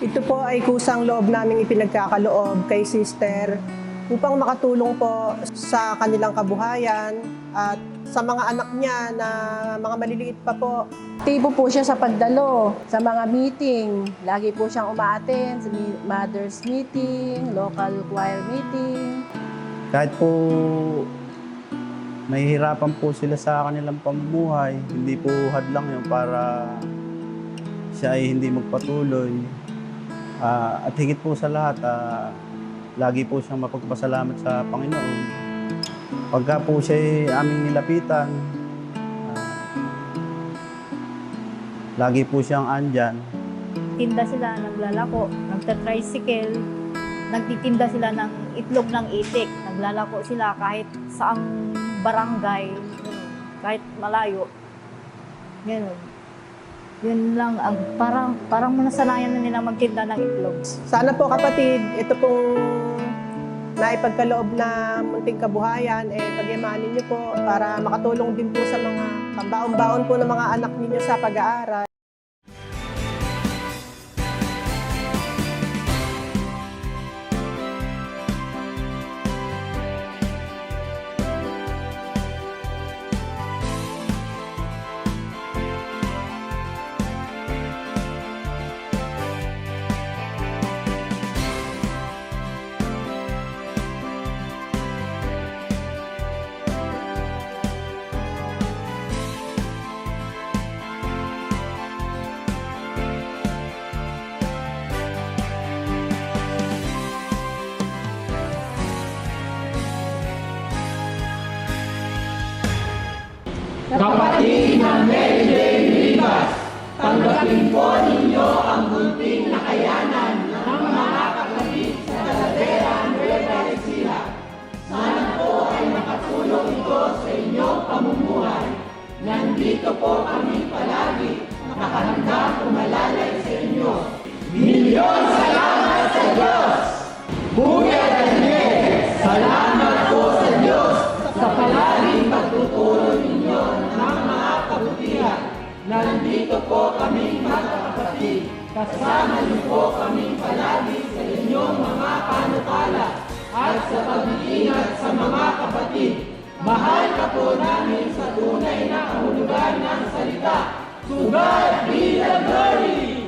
Ito po ay kusang loob naming ipinagkakaloob kay Sister upang makatulong po sa kanilang kabuhayan at sa mga anak niya na mga maliliit pa po. Aktibo po siya sa pagdalo, sa mga meeting. Lagi po siyang umaattend sa mother's meeting, local choir meeting. Kahit po nahihirapan po sila sa kanilang pamumuhay, hindi po hadlang yun para siya ay hindi magpatuloy. At higit po sa lahat, lagi po siyang mapagpasalamat sa Panginoon. Pagka po siya ay aming nilapitan, lagi po siyang andyan. Tinda sila, naglalako, nagta-tricycle, nagtitinda sila ng itlog ng itik, naglalako sila kahit saang barangay, kahit malayo. Ganun. Yun lang, parang nasanayan na nila magtinda ng itlog. Sana po kapatid, ito pong naipagkaloob na munting kabuhayan, pagyamanin niyo po para makatulong din po sa mga pambaon-baon po ng mga anak ninyo sa pag-aaral. Kapatid ng Mary Jane Rivas, tanggapin po ninyo ang munting nakayanan ng mga kapatid sa Talavera, Nueva Ecija. Sana po ay makatulong ito sa inyong pamumuhay. Nandito po kami palagi, nakahanda kumalalay sa inyo. Milyon salamat sa Diyos! Kuya Daniel, salamat po sa Diyos sa palaging pagtutulong ninyo ng mga kabutihan. Nandito po kami magkakapatid. Kasama niyo po kami palagi sa inyong mga panukala at sa pag-iingat sa mga kapatid. Mahal ka po namin sa tunay na kahulugan ng salita. To God be the glory!